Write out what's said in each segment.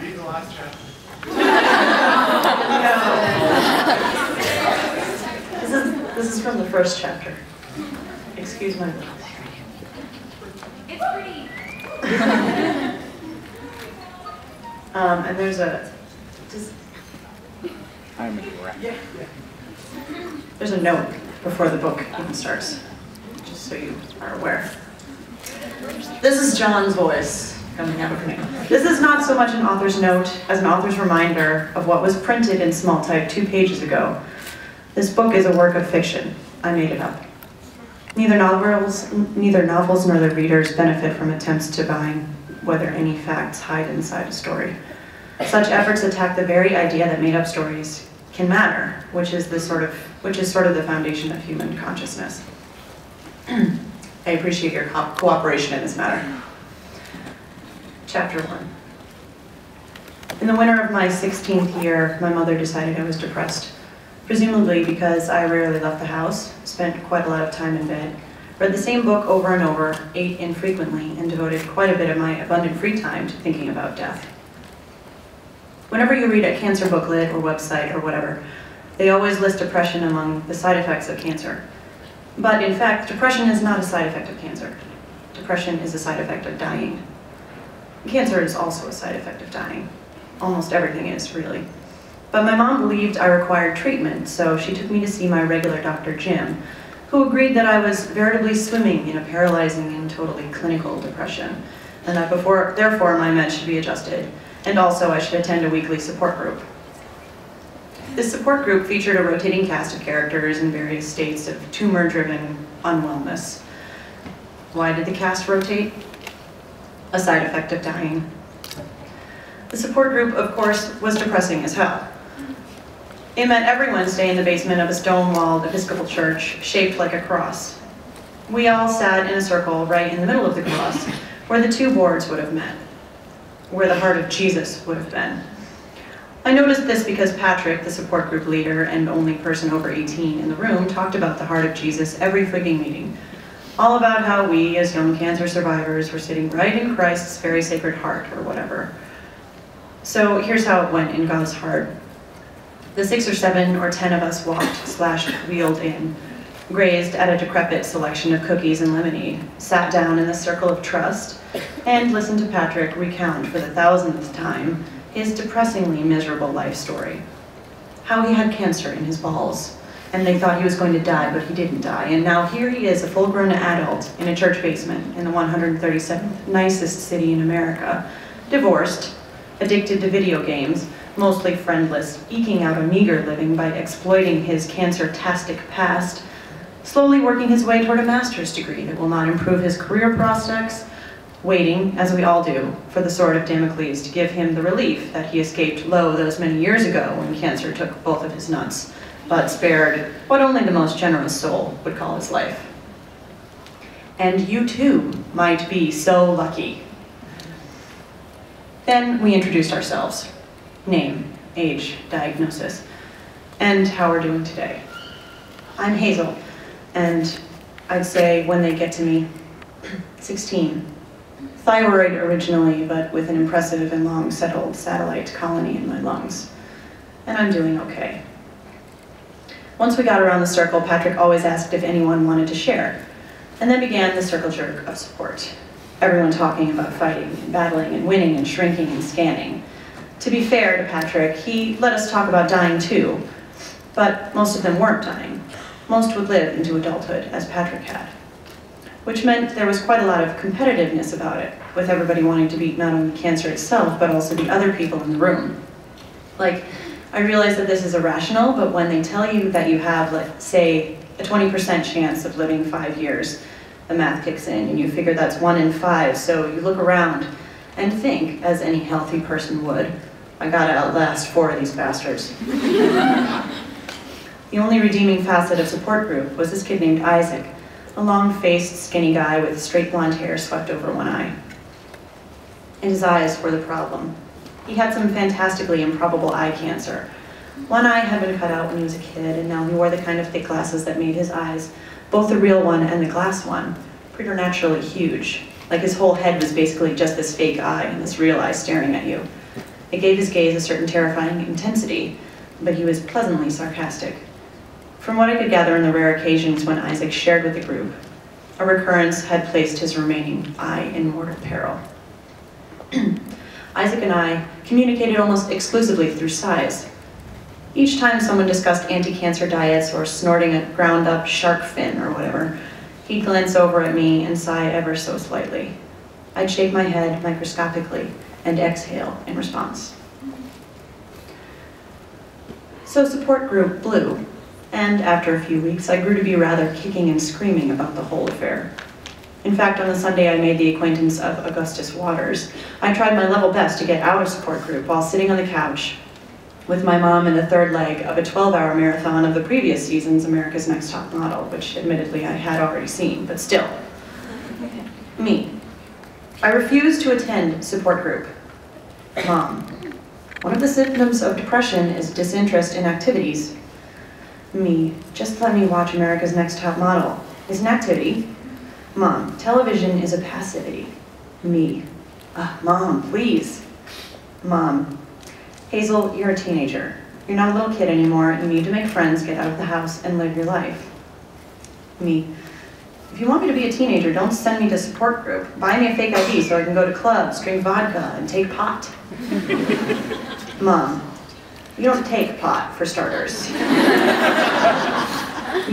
Read the last chapter. This is from the first chapter. Excuse my voice. It's pretty. And there's I'm a wreck. there's a note before the book even starts, just so you are aware. This is John's voice coming out of me. This is not so much an author's note as an author's reminder of what was printed in small type 2 pages ago. This book is a work of fiction. I made it up. Neither novels nor their readers benefit from attempts to divine whether any facts hide inside a story. Such efforts attack the very idea that made-up stories can matter, which is sort of the foundation of human consciousness. I appreciate your cooperation in this matter. Chapter 1. In the winter of my 16th year, my mother decided I was depressed. Presumably because I rarely left the house, spent quite a lot of time in bed, read the same book over and over, ate infrequently, and devoted quite a bit of my abundant free time to thinking about death. Whenever you read a cancer booklet or website or whatever, they always list depression among the side effects of cancer. But in fact, depression is not a side effect of cancer. Depression is a side effect of dying. Cancer is also a side effect of dying. Almost everything is, really. But my mom believed I required treatment, so she took me to see my regular Dr. Jim, who agreed that I was veritably swimming in a paralyzing and totally clinical depression, and that therefore my meds should be adjusted, and also I should attend a weekly support group. This support group featured a rotating cast of characters in various states of tumor-driven unwellness. Why did the cast rotate? A side effect of dying. The support group, of course, was depressing as hell. It met every Wednesday in the basement of a stone-walled Episcopal church shaped like a cross. We all sat in a circle right in the middle of the cross, where the 2 boards would have met, where the heart of Jesus would have been. I noticed this because Patrick, the support group leader and only person over 18 in the room, talked about the heart of Jesus every frigging meeting. All about how we, as young cancer survivors, were sitting right in Christ's very sacred heart, or whatever. So here's how it went in God's heart. The 6 or 7 or 10 of us walked/wheeled in, grazed at a decrepit selection of cookies and lemonade, sat down in the circle of trust, and listened to Patrick recount for the 1000th time his depressingly miserable life story. How he had cancer in his balls, and they thought he was going to die, but he didn't die, and now here he is, a full-grown adult in a church basement in the 137th nicest city in America, divorced, addicted to video games, mostly friendless, eking out a meager living by exploiting his cancer-tastic past, slowly working his way toward a master's degree that will not improve his career prospects, waiting, as we all do, for the sword of Damocles to give him the relief that he escaped lo those many years ago when cancer took both of his nuts, but spared what only the most generous soul would call his life. And you too might be so lucky. Then we introduced ourselves. Name, age, diagnosis, and how we're doing today. I'm Hazel, and I'd say when they get to me, 16. Thyroid originally, but with an impressive and long settled satellite colony in my lungs. And I'm doing okay. Once we got around the circle, Patrick always asked if anyone wanted to share, and then began the circle jerk of support. Everyone talking about fighting and battling and winning and shrinking and scanning. To be fair to Patrick, he let us talk about dying too, but most of them weren't dying. Most would live into adulthood, as Patrick had. Which meant there was quite a lot of competitiveness about it, with everybody wanting to beat not only cancer itself, but also the other people in the room. Like, I realize that this is irrational, but when they tell you that you have, let's say, a 20% chance of living 5 years, the math kicks in, and you figure that's 1 in 5, so you look around and think, as any healthy person would, I gotta outlast 4 of these bastards. The only redeeming facet of support group was this kid named Isaac, a long-faced, skinny guy with straight blonde hair swept over one eye. And his eyes were the problem. He had some fantastically improbable eye cancer. One eye had been cut out when he was a kid, and now he wore the kind of thick glasses that made his eyes, both the real one and the glass one, preternaturally huge. like his whole head was basically just this fake eye and this real eye staring at you. It gave his gaze a certain terrifying intensity, but he was pleasantly sarcastic. From what I could gather on the rare occasions when Isaac shared with the group, a recurrence had placed his remaining eye in mortal peril. Isaac and I communicated almost exclusively through sighs. Each time someone discussed anti-cancer diets or snorting a ground-up shark fin or whatever, he'd glance over at me and sigh ever so slightly. I'd shake my head microscopically and exhale in response. So support group blew, and after a few weeks, I grew to be rather kicking and screaming about the whole affair. In fact, on the Sunday I made the acquaintance of Augustus Waters, I tried my level best to get out of support group while sitting on the couch with my mom in the third leg of a 12-hour marathon of the previous season's America's Next Top Model, which admittedly I had already seen, but still. Me. I refused to attend support group. Mom. One of the symptoms of depression is disinterest in activities. Me. Just let me watch America's Next Top Model. It's an activity. Mom. Television is a passivity. Me. Mom, please. Mom. Hazel, you're a teenager. You're not a little kid anymore. You need to make friends, get out of the house, and live your life. Me. If you want me to be a teenager, don't send me to support group. Buy me a fake ID so I can go to clubs, drink vodka, and take pot. Mom. You don't take pot, for starters.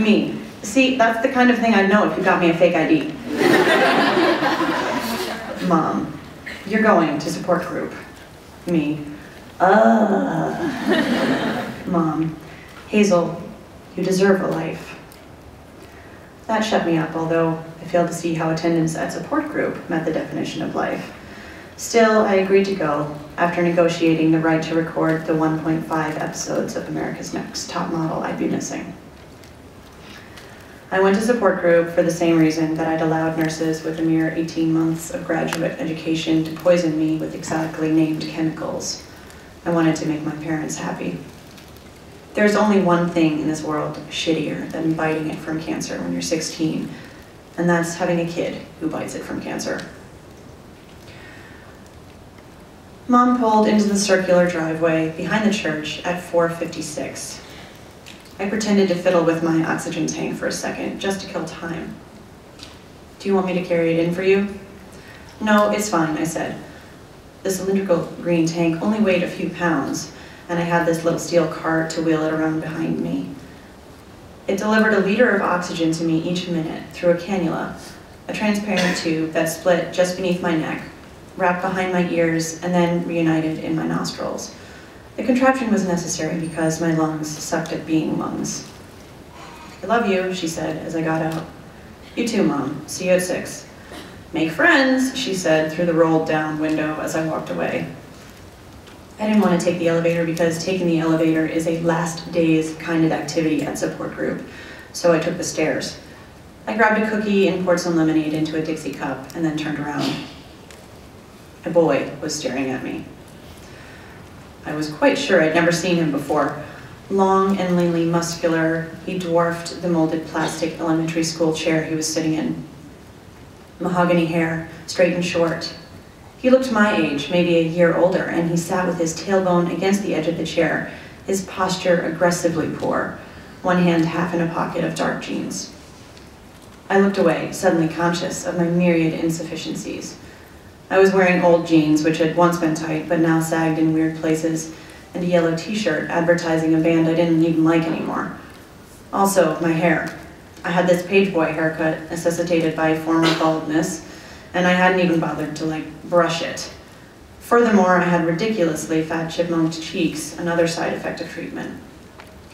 Me. See, that's the kind of thing I'd know if you got me a fake ID. Mom. You're going to support group. Me. Mom. Hazel, you deserve a life. That shut me up, although I failed to see how attendance at support group met the definition of life. Still, I agreed to go after negotiating the right to record the 1.5 episodes of America's Next Top Model I'd be missing. I went to support group for the same reason that I'd allowed nurses with a mere 18 months of graduate education to poison me with exotically named chemicals. I wanted to make my parents happy. There's only one thing in this world shittier than biting it from cancer when you're 16, and that's having a kid who bites it from cancer. Mom pulled into the circular driveway behind the church at 4:56. I pretended to fiddle with my oxygen tank for a second, just to kill time. Do you want me to carry it in for you? No, it's fine, I said. The cylindrical green tank only weighed a few pounds, and I had this little steel cart to wheel it around behind me. It delivered a liter of oxygen to me each minute through a cannula, a transparent tube that split just beneath my neck, wrapped behind my ears, and then reunited in my nostrils. The contraption was necessary because my lungs sucked at being lungs. I love you, she said as I got out. You too, Mom. See you at 6. Make friends, she said through the rolled down window as I walked away. I didn't want to take the elevator because taking the elevator is a last days kind of activity at support group, so I took the stairs. I grabbed a cookie and poured some lemonade into a Dixie cup and then turned around. A boy was staring at me. I was quite sure I'd never seen him before. Long and leanly muscular, he dwarfed the molded plastic elementary school chair he was sitting in. Mahogany hair, straight and short. He looked my age, maybe a year older, and he sat with his tailbone against the edge of the chair, his posture aggressively poor, one hand half in a pocket of dark jeans. I looked away, suddenly conscious of my myriad insufficiencies. I was wearing old jeans, which had once been tight, but now sagged in weird places, and a yellow t-shirt advertising a band I didn't even like anymore. Also, my hair. I had this page boy haircut necessitated by former baldness, and I hadn't even bothered to, brush it. Furthermore, I had ridiculously fat chipmunked cheeks, another side effect of treatment.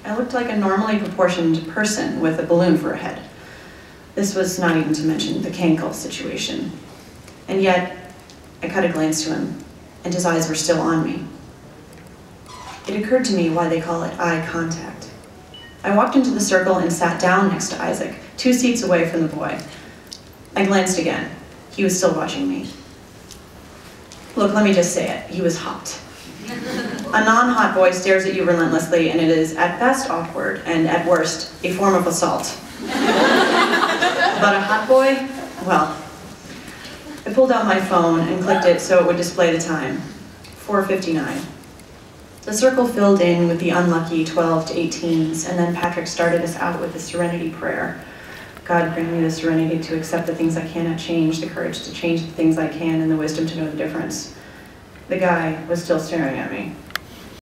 I looked like a normally proportioned person with a balloon for a head. This was not even to mention the cankle situation. And yet, I caught a glance to him, and his eyes were still on me. It occurred to me why they call it eye contact. I walked into the circle and sat down next to Isaac, 2 seats away from the boy. I glanced again. He was still watching me. Look, let me just say it. He was hot. A non-hot boy stares at you relentlessly, and it is at best awkward, and at worst, a form of assault. But a hot boy? Well, the pulled out my phone and clicked it so it would display the time, 4:59. The circle filled in with the unlucky 12 to 18s, and then Patrick started us out with the serenity prayer. God, grant me the serenity to accept the things I cannot change, the courage to change the things I can, and the wisdom to know the difference. The guy was still staring at me.